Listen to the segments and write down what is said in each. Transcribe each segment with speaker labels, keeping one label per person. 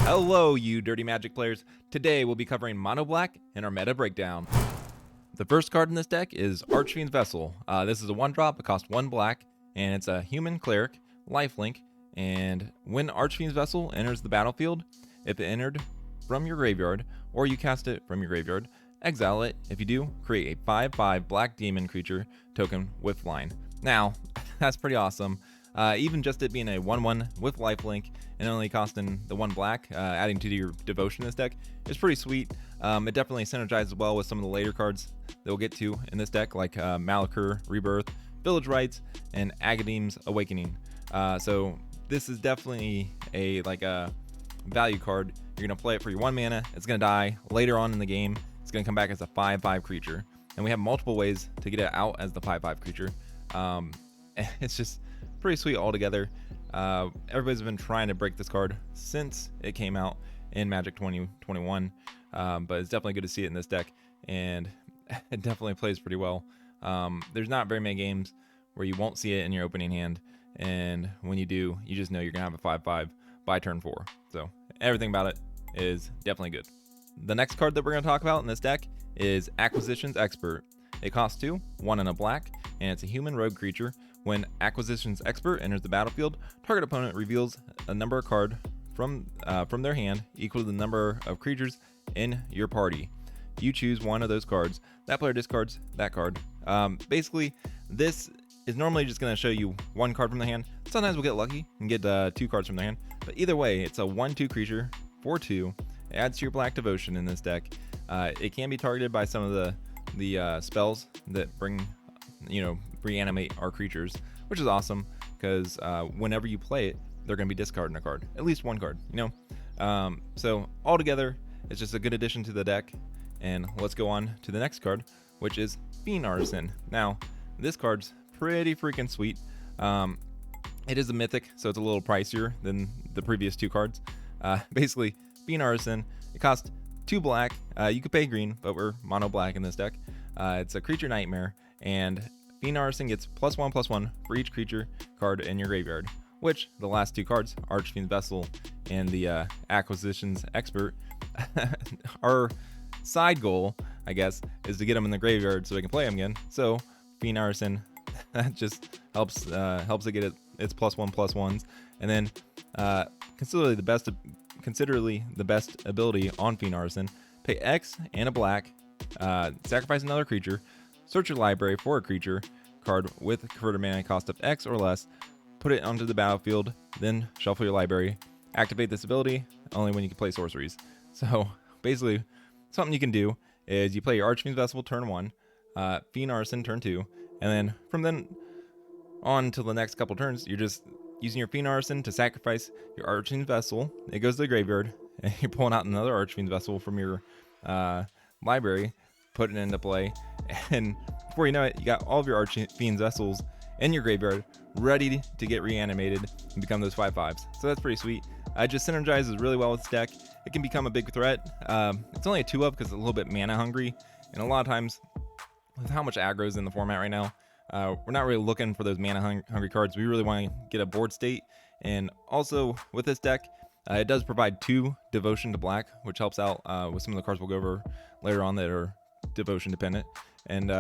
Speaker 1: Hello, you dirty Magic players. Today we'll be covering Mono Black in our meta breakdown. The first card in this deck is Archfiend Vessel. This is a 1-drop, it costs 1 black, and it's a human cleric, lifelink, and when Archfiend Vessel enters the battlefield, if it entered from your graveyard, or you cast it from your graveyard, exile it. If you do, create a 5/5 black demon creature token with flying. Now, that's pretty awesome. Even just it being a 1/1 with lifelink and only costing the 1 black, adding to your devotion in this deck is pretty sweet. It definitely synergizes well with some of the later cards that we'll get to in this deck, like Malachors Rebirth, Village Rites, and Agadeem's Awakening. So this is definitely a value card. You're gonna play it for your 1 mana. It's gonna die later on in the game. It's gonna come back as a 5/5 creature, and we have multiple ways to get it out as the 5/5 creature. It's just pretty sweet altogether. Everybody's been trying to break this card since it came out in Magic 2021, but it's definitely good to see it in this deck, and it definitely plays pretty well. There's not very many games where you won't see it in your opening hand, and when you do, you just know you're gonna have a 5/5 by turn 4. So everything about it is definitely good. The next card that we're gonna talk about in this deck is Acquisitions Expert. It costs 2, 1 and a black, and it's a human rogue creature. When Acquisitions Expert enters the battlefield, target opponent reveals a number card from their hand equal to the number of creatures in your party. You choose one of those cards. That player discards that card. Basically, this is normally just going to show you 1 card from the hand. Sometimes we'll get lucky and get 2 cards from the hand. But either way, it's a 1/2 creature for 2. It adds to your black devotion in this deck. It can be targeted by some of the spells that bring, reanimate our creatures, which is awesome because whenever you play it, they're going to be discarding a card, at least 1 card, so altogether it's just a good addition to the deck. And let's go on to the next card, which is Fiend Arson. Now this card's pretty freaking sweet. It is a mythic, so it's a little pricier than the previous 2 cards. Basically, Fiend Arson, it costs 2 black. You could pay green, but we're mono black in this deck. It's a creature nightmare, and Fiend Arson gets +1/+1 for each creature card in your graveyard, which the last 2 cards, Archfiend Vessel and the Acquisitions Expert, our side goal, I guess, is to get them in the graveyard so we can play them again. So Fiend Arson, that just helps it get its +1/+1s, and then considerably the best ability on Fiend Arson: pay X and a black, sacrifice another creature, search your library for a creature card with a converted mana cost of X or less, put it onto the battlefield, then shuffle your library. Activate this ability only when you can play sorceries. So basically, something you can do is you play your Archfiend Vessel turn 1, Fiend Arson turn 2, and then from then on to the next couple turns, you're just using your Fiend Arson to sacrifice your Archfiend Vessel. It goes to the graveyard, and you're pulling out another Archfiend Vessel from your library, putting it into play, and before you know it, you got all of your Archfiend Vessels in your graveyard ready to get reanimated and become those 5/5s. So that's pretty sweet. It just synergizes really well with this deck. It can become a big threat. It's only a 2-of because it's a little bit mana hungry, and a lot of times with how much aggro is in the format right now, we're not really looking for those mana hungry cards. We really want to get a board state. And also with this deck, it does provide 2 devotion to black, which helps out with some of the cards we'll go over later on that are devotion dependent, and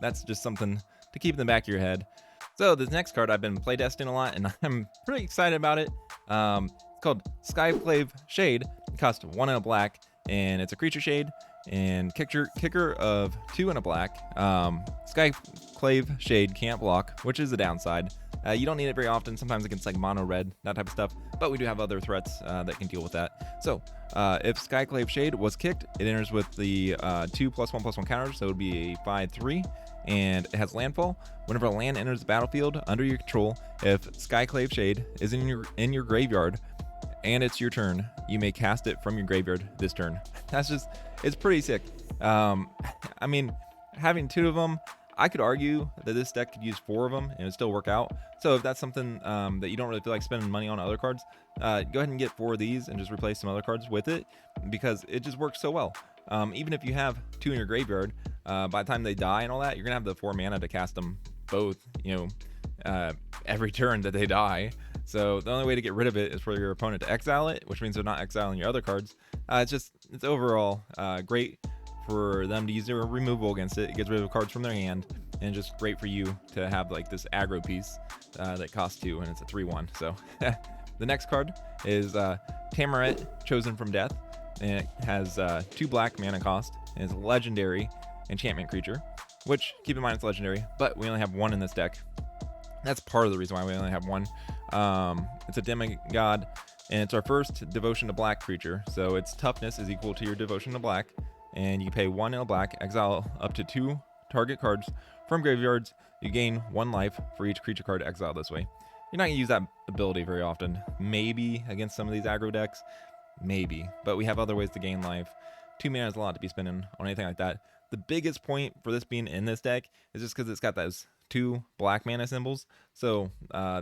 Speaker 1: that's just something to keep in the back of your head. So this next card I've been playtesting a lot, and I'm pretty excited about it. It's called Skyclave Shade. It costs 1 and a black, and it's a creature shade and kicker of 2 and a black. Skyclave Shade can't block, which is a downside. You don't need it very often. Sometimes against like mono red, that type of stuff, but we do have other threats that can deal with that. So if Skyclave Shade was kicked, it enters with the 2 +1/+1 counters, so it would be a 5/3, and it has landfall. Whenever a land enters the battlefield under your control, if Skyclave Shade is in your graveyard and it's your turn, you may cast it from your graveyard this turn. It's pretty sick. I mean, having 2 of them, I could argue that this deck could use 4 of them and it would still work out. So if that's something that you don't really feel like spending money on other cards, go ahead and get 4 of these and just replace some other cards with it, because it just works so well. Even if you have 2 in your graveyard, by the time they die and all that, you're gonna have the 4 mana to cast them both, every turn that they die. So the only way to get rid of it is for your opponent to exile it, which means they're not exiling your other cards. It's overall great for them to use their removal against it. It gets rid of cards from their hand, and just great for you to have like this aggro piece that costs 2, and it's a 3/1. So the next card is Tamarette, Chosen from Death, and it has 2 black mana cost, and it's a legendary enchantment creature, which, keep in mind, it's legendary, but we only have 1 in this deck. That's part of the reason why we only have 1. It's a demigod, and it's our first Devotion to Black creature, so its toughness is equal to your Devotion to Black, and you pay 1 in a black, exile up to 2 target cards from graveyards. You gain 1 life for each creature card exiled this way. You're not going to use that ability very often. Maybe against some of these aggro decks, maybe, but we have other ways to gain life. 2 mana is a lot to be spending on anything like that. The biggest point for this being in this deck is just because it's got those 2 black mana symbols, so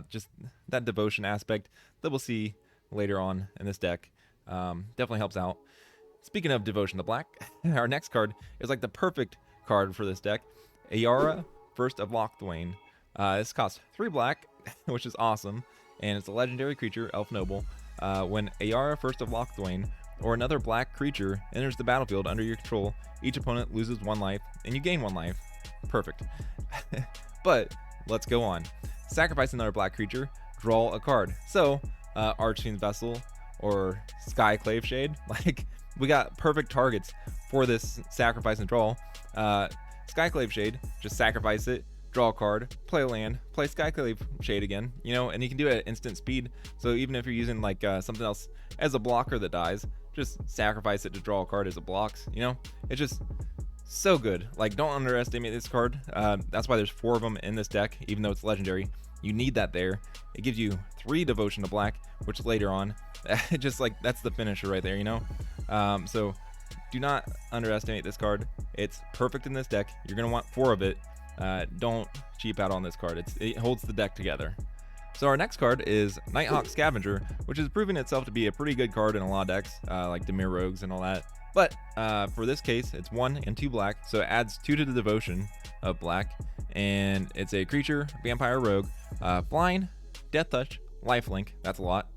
Speaker 1: just that devotion aspect that we'll see later on in this deck definitely helps out. Speaking of devotion to black, our next card is like the perfect card for this deck. Ayara, First of Locthwain. This costs 3 black, which is awesome, and it's a legendary creature, Elf Noble. When Ayara, First of Locthwain, or another black creature enters the battlefield under your control, each opponent loses 1 life, and you gain 1 life. Perfect. But let's go on. Sacrifice another black creature, draw a card. So, Archfiend Vessel or Skyclave Shade, like, we got perfect targets for this sacrifice and draw. Skyclave Shade, just sacrifice it, draw a card, play a land, play Skyclave Shade again, you know, and you can do it at instant speed. So even if you're using like something else as a blocker that dies, just sacrifice it to draw a card as it blocks, you know. It's just so good. Like, don't underestimate this card. That's why there's 4 of them in this deck, even though it's legendary. You need that there. It gives you 3 devotion to black, which later on, just like, that's the finisher right there, you know. So do not underestimate this card. It's perfect in this deck. You're gonna want 4 of it. Don't cheap out on this card. It holds the deck together. So our next card is Nighthawk Scavenger, which has proven itself to be a pretty good card in a lot of decks, like Dimir Rogues and all that. But for this case, it's 1 and 2 black, so it adds 2 to the devotion of black, and it's a creature, vampire rogue, flying, death touch, lifelink. That's a lot.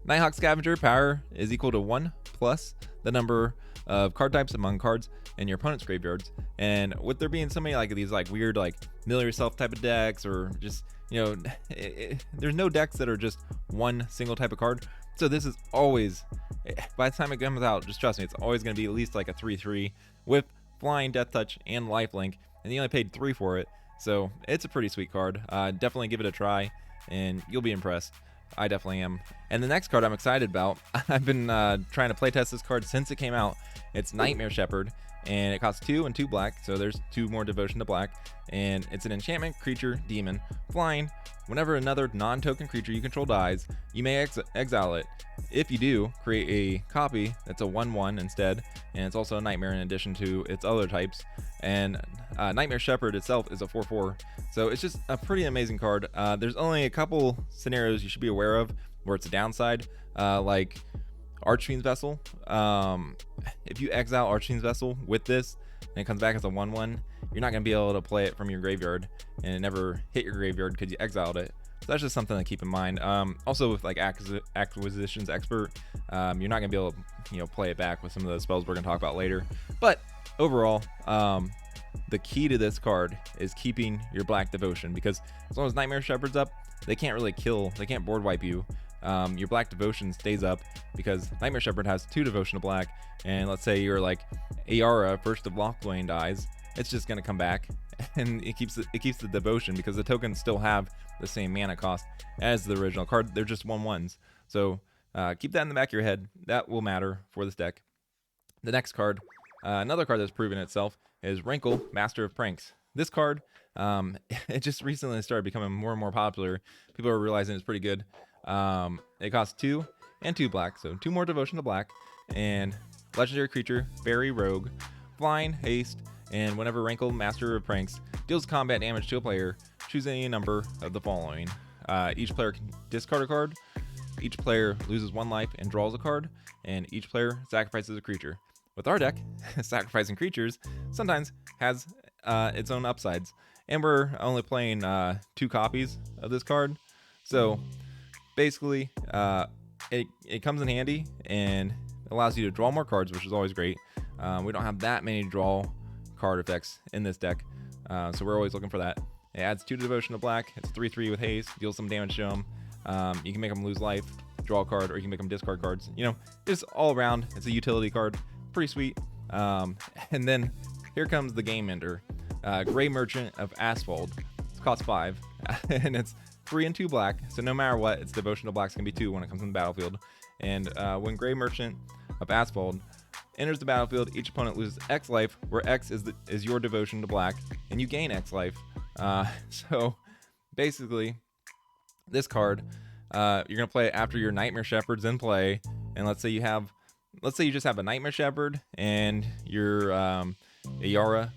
Speaker 1: Nighthawk Scavenger power is equal to 1 plus the number of card types among cards in your opponent's graveyards. And with there being so many like these like weird like mill yourself type of decks, or just, you know, there's no decks that are just one single type of card. So this is always, by the time it comes out, just trust me, it's always going to be at least like a 3/3 with flying, death touch, and lifelink, and you only paid 3 for it. So it's a pretty sweet card. Definitely give it a try and you'll be impressed. I definitely am. And the next card I'm excited about, I've been trying to playtest this card since it came out. It's Nightmare Shepard, and it costs 2 and 2 black, so there's 2 more devotion to black, and it's an enchantment creature demon, flying. Whenever another non-token creature you control dies, you may exile it. If you do, create a copy that's a 1/1 instead, and it's also a nightmare in addition to its other types. And Nightmare Shepard itself is a 4/4, so it's just a pretty amazing card. There's only a couple scenarios you should be aware of where it's a downside, like Archfiend Vessel. If you exile Archfiend Vessel with this and it comes back as a 1/1, you're not going to be able to play it from your graveyard and it never hit your graveyard because you exiled it. So that's just something to keep in mind. Also with like Acquisitions Expert, you're not going to be able to play it back with some of the spells we're going to talk about later. But overall, the key to this card is keeping your black devotion, because as long as Nightmare Shepard's up, they can't really kill, they can't board wipe you. Your black devotion stays up because Nightmare Shepard has 2 devotion to black, and let's say you're like Ayara, First of Locthwain dies, it's just gonna come back, and it keeps the devotion because the tokens still have the same mana cost as the original card. They're just 1/1s. So keep that in the back of your head. That will matter for this deck. The next card, another card that's proven itself, is Wrinkle, Master of Pranks. This card, it just recently started becoming more and more popular. People are realizing it's pretty good. It costs 2 and 2 black, so 2 more devotion to black, and legendary creature, fairy rogue, flying, haste, and whenever Wrinkle, Master of Pranks, deals combat damage to a player, choose any number of the following. Each player can discard a card, each player loses 1 life and draws a card, and each player sacrifices a creature. With our deck, sacrificing creatures sometimes has its own upsides, and we're only playing 2 copies of this card. So basically, it comes in handy and allows you to draw more cards, which is always great. We don't have that many draw card effects in this deck, so we're always looking for that. It adds 2 devotion to black. It's 3/3 with haste, deals some damage to them. You can make them lose life, draw a card, or you can make them discard cards. You know, just all around, it's a utility card. Pretty sweet. And then here comes the game ender. Gray Merchant of Asphalt. It costs 5, and it's 3 and 2 black. So no matter what, its devotion to black's gonna be 2 when it comes in the battlefield. And when Gray Merchant of Asphalt enters the battlefield, each opponent loses X life, where X is your devotion to black, and you gain X life. So basically, this card, you're gonna play it after your Nightmare Shepard's in play, and let's say you just have a Nightmare Shepherd and your Ayara,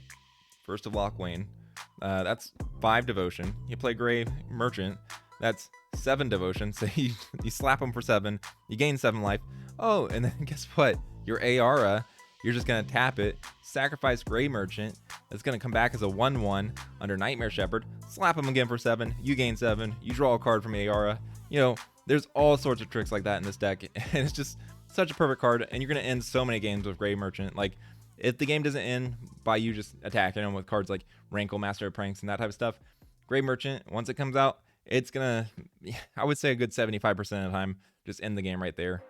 Speaker 1: First of Lockwayne. That's 5 devotion. You play Gray Merchant, that's 7 devotion. So you slap them for 7, you gain 7 life. Oh, and then guess what? Your Ayara, you're just gonna tap it, sacrifice Gray Merchant. It's gonna come back as a 1/1 under Nightmare Shepherd. Slap him again for 7. You gain 7. You draw a card from Ayara. You know, there's all sorts of tricks like that in this deck, and it's just such a perfect card. And you're gonna end so many games with Gray Merchant. Like, if the game doesn't end by you just attacking them with cards like Rankle, Master of Pranks, and that type of stuff, Gray Merchant, once it comes out, it's gonna, I would say a good 75% of the time, just end the game right there.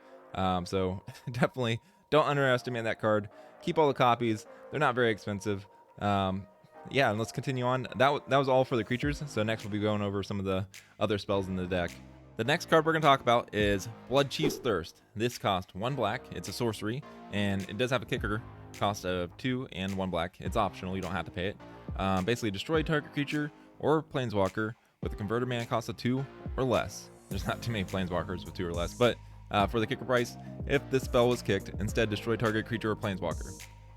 Speaker 1: So definitely don't underestimate that card. Keep all the copies. They're not very expensive. Yeah, and let's continue on. That was all for the creatures. So next we'll be going over some of the other spells in the deck. The next card we're going to talk about is Blood Chief's Thirst. This costs 1 black. It's a sorcery, and it does have a kicker cost of 2 and 1 black. It's optional. You don't have to pay it. Basically, destroy target creature or planeswalker with a converted mana cost of 2 or less. There's not too many planeswalkers with 2 or less, but for the kicker price, if this spell was kicked, instead destroy target creature or planeswalker.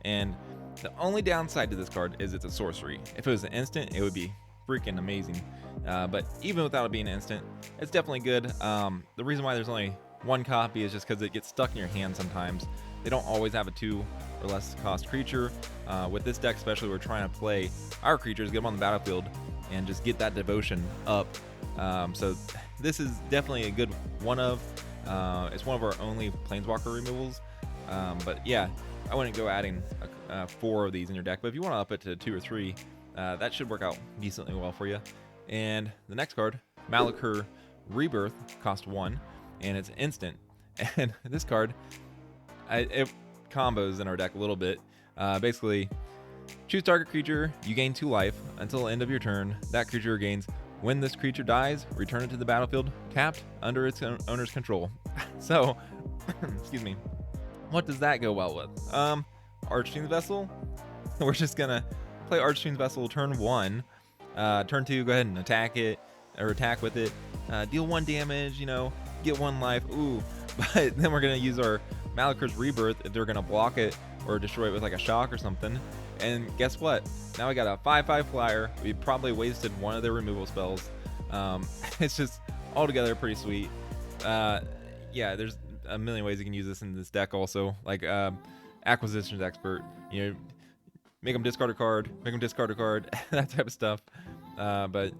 Speaker 1: And the only downside to this card is it's a sorcery. If it was an instant, it would be freaking amazing. But even without it being an instant, it's definitely good. The reason why there's only 1 copy is just because it gets stuck in your hand sometimes. They don't always have a 2 or less cost creature. With this deck especially, we're trying to play our creatures, get them on the battlefield, and just get that devotion up. So this is definitely a good one of. It's one of our only planeswalker removals. But yeah, I wouldn't go adding 4 of these in your deck, but if you want to up it to 2 or 3, that should work out decently well for you. And the next card, Malachors Rebirth, cost 1, and it's instant. And this card, it combos in our deck a little bit. Basically, choose target creature, you gain 2 life until the end of your turn. That creature gains. When this creature dies, return it to the battlefield, tapped, under its owner's control. So, excuse me, what does that go well with? Archfiend Vessel. We're just gonna play Archfiend Vessel turn 1. Turn 2, go ahead and attack it, or attack with it. Deal 1 damage, you know, get 1 life. Ooh, but then we're gonna use our Malachors Rebirth if they're gonna block it or destroy it with like a shock or something. And guess what? Now we got a 5/5 flyer. We probably wasted 1 of their removal spells. It's just altogether pretty sweet. Yeah, there's a million ways you can use this in this deck also. Like Acquisitions Expert, you know, make them discard a card, that type of stuff. But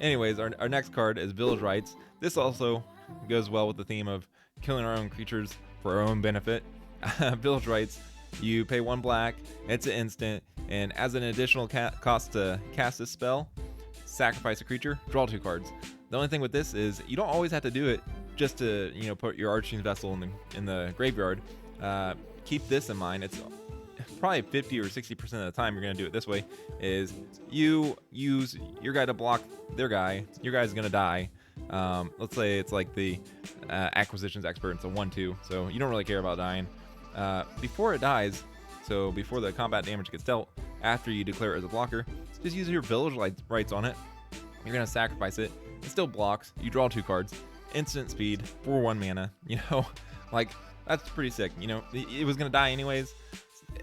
Speaker 1: anyways, our next card is Village Rites. This also goes well with the theme of killing our own creatures for our own benefit. Village Rites, you pay 1 black, it's an instant, and as an additional cost to cast this spell, sacrifice a creature, draw 2 cards. The only thing with this is you don't always have to do it just to, you know, put your Archfiend Vessel in the graveyard. Keep this in mind. It's probably 50 or 60% of the time you're going to do it this way, is you use your guy to block their guy. Your guy's going to die. Let's say it's like the Acquisitions Expert. It's a 1/2, so you don't really care about dying. Before it dies, so before the combat damage gets dealt, after you declare it as a blocker, just use your Village Rites on it. You're going to sacrifice it. It still blocks. You draw 2 cards. Instant speed for 1 mana. You know, like, that's pretty sick. You know, it was going to die anyways,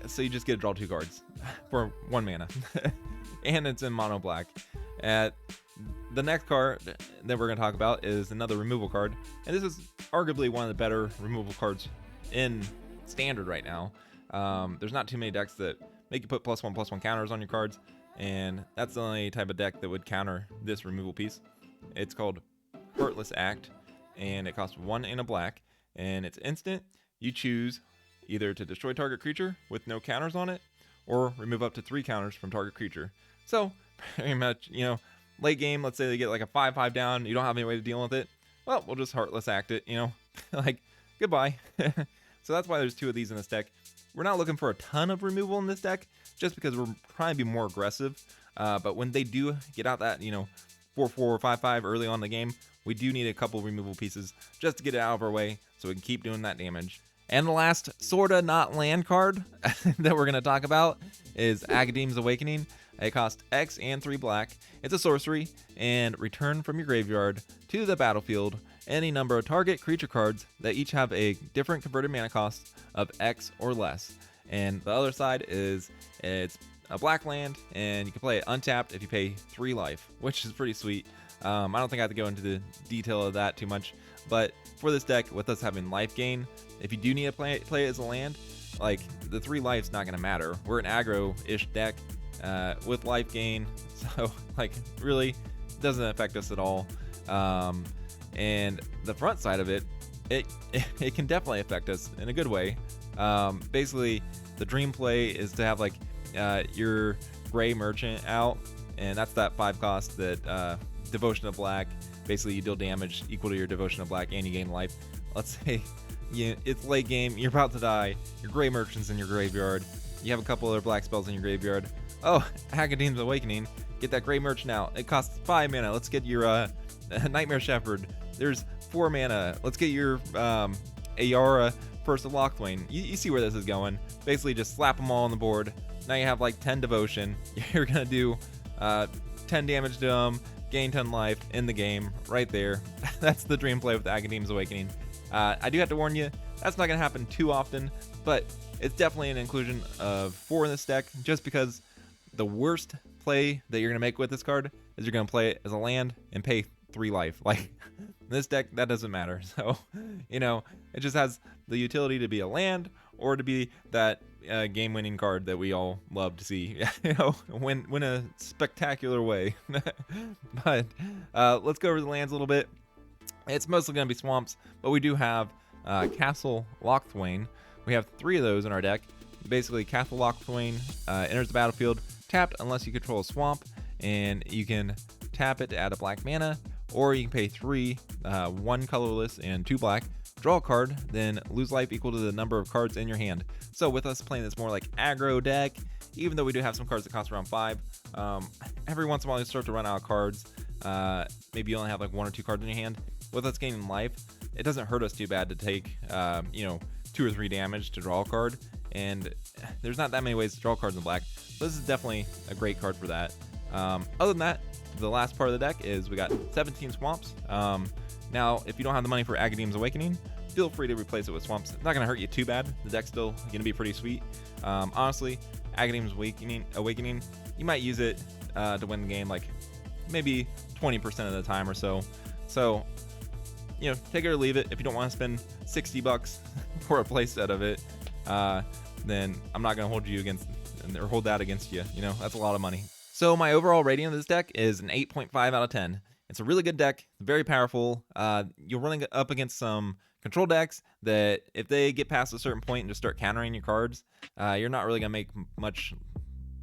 Speaker 1: so you just get to draw 2 cards for 1 mana. And it's in mono black. The next card that we're going to talk about is another removal card. And this is arguably one of the better removal cards in Standard right now. There's not too many decks that make you put +1/+1 counters on your cards, and that's the only type of deck that would counter this removal piece. It's called Heartless Act, and it costs 1 and a black, and it's instant. You choose either to destroy target creature with no counters on it, or remove up to 3 counters from target creature. So, pretty much, you know, late game, let's say they get like a 5/5 down, you don't have any way to deal with it, well, we'll just Heartless Act it, you know, like, goodbye. So that's why there's 2 of these in this deck. We're not looking for a ton of removal in this deck, just because we're trying to be more aggressive, but when they do get out that, you know, 4/4 or 5/5 early on in the game, we do need a couple removal pieces just to get it out of our way so we can keep doing that damage. And the last sorta not land card that we're going to talk about is Agadeem's Awakening. It costs X and 3 black. It's a sorcery, and return from your graveyard to the battlefield any number of target creature cards that each have a different converted mana cost of X or less. And the other side is it's a black land, and you can play it untapped if you pay 3 life, which is pretty sweet. I don't think I have to go into the detail of that too much, but for this deck, with us having life gain, if you do need to play it as a land, like, the 3 life's not going to matter. We're an aggro-ish deck with life gain, so, like, really doesn't affect us at all. And the front side of it, it can definitely affect us in a good way. Basically, the dream play is to have, like, your gray merchant out, and that's that 5 cost that Devotion of Black. Basically, you deal damage equal to your Devotion of Black, and you gain life. Let's say it's late game, you're about to die, your gray merchant's in your graveyard, you have a couple other black spells in your graveyard. Oh, Agadeem's Awakening, get that gray merchant out. It costs 5 mana. Let's get your Nightmare Shepherd. There's 4 mana. Let's get your Ayara, First of Locthwain. You see where this is going. Basically, just slap them all on the board. Now you have like 10 devotion. You're gonna do 10 damage to them, gain 10 life in the game, right there. That's the dream play with Agadeem's Awakening. I do have to warn you, that's not gonna happen too often, but it's definitely an inclusion of 4 in this deck, just because the worst play that you're gonna make with this card is you're gonna play it as a land and pay 3 life. Like, in this deck, that doesn't matter. So, you know, it just has the utility to be a land or to be that game-winning card that we all love to see, you know, win a spectacular way. But let's go over the lands a little bit. It's mostly going to be swamps, but we do have Castle Locthwain. We have 3 of those in our deck. Basically, Castle Locthwain enters the battlefield tapped unless you control a swamp, and you can tap it to add a black mana, or you can pay 3, 1 colorless and 2 black, draw a card, then lose life equal to the number of cards in your hand. So with us playing this more like aggro deck, even though we do have some cards that cost around 5, every once in a while you start to run out of cards. Maybe you only have like 1 or 2 cards in your hand. With us gaining life, it doesn't hurt us too bad to take, you know, 2 or 3 damage to draw a card, and there's not that many ways to draw cards in black. So this is definitely a great card for that. Other than that, the last part of the deck is we got 17 swamps. Now, if you don't have the money for Agadeem's Awakening, feel free to replace it with swamps. It's not going to hurt you too bad. The deck's still going to be pretty sweet. Honestly, Agadeem's Awakening, you might use it to win the game like maybe 20% of the time or so. So, you know, take it or leave it. If you don't want to spend $60 for a playset of it, then I'm not going to hold you against, or hold that against you. You know, that's a lot of money. So my overall rating of this deck is an 8.5 out of 10. It's a really good deck, very powerful. You're running up against some control decks that if they get past a certain point and just start countering your cards, you're not really going to make much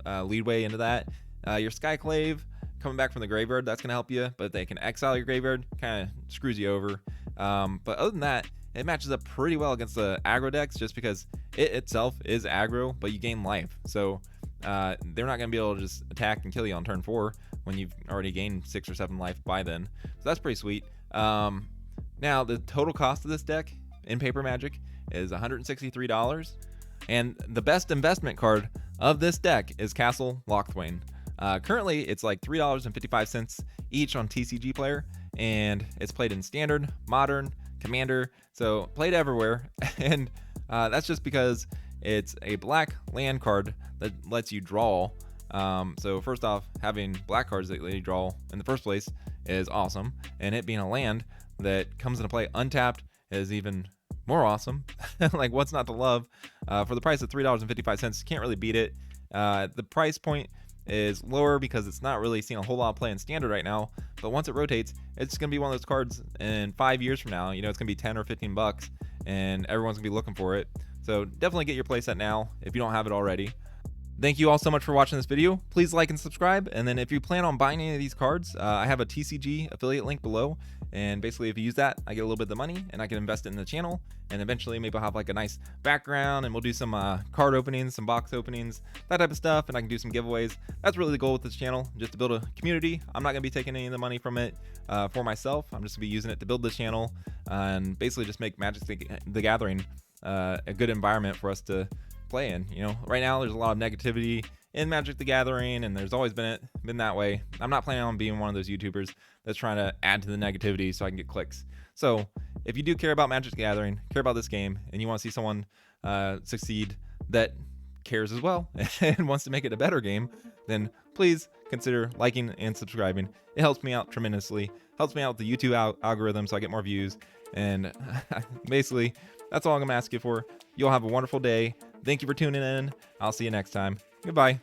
Speaker 1: leadway into that. Your Skyclave coming back from the graveyard, that's going to help you, but if they can exile your graveyard, kind of screws you over. But other than that, it matches up pretty well against the aggro decks just because it itself is aggro, but you gain life. So they're not going to be able to just attack and kill you on turn 4 when you've already gained 6 or 7 life by then. So that's pretty sweet. Now, the total cost of this deck in Paper Magic is $163. And the best investment card of this deck is Castle Locthwain. Currently, it's like $3.55 each on TCG Player, and it's played in Standard, Modern, Commander, so played everywhere. And that's just because it's a black land card that lets you draw. So first off, having black cards that let you draw in the first place is awesome, and it being a land that comes into play untapped is even more awesome. Like, what's not to love? For the price of $3.55, you can't really beat it. The price point is lower because it's not really seeing a whole lot of play in standard right now. But once it rotates, it's going to be one of those cards in 5 years from now. You know, it's going to be 10 or 15 bucks and everyone's going to be looking for it. So definitely get your playset now if you don't have it already. Thank you all so much for watching this video. Please like and subscribe. And then if you plan on buying any of these cards, I have a TCG affiliate link below. And basically if you use that, I get a little bit of the money and I can invest it in the channel. And eventually maybe I'll have like a nice background and we'll do some card openings, some box openings, that type of stuff. And I can do some giveaways. That's really the goal with this channel, just to build a community. I'm not going to be taking any of the money from it for myself. I'm just going to be using it to build the channel and basically just make Magic the Gathering a good environment for us to play in. You know, right now there's a lot of negativity in Magic the Gathering, and there's always been that way. I'm not planning on being one of those YouTubers that's trying to add to the negativity so I can get clicks. So if you do care about Magic the Gathering, care about this game, and you want to see someone succeed that cares as well and wants to make it a better game, then please consider liking and subscribing. It helps me out tremendously, helps me out with the YouTube algorithm so I get more views. And basically that's all I'm gonna ask you for. You'll have a wonderful day. Thank you for tuning in. I'll see you next time. Goodbye.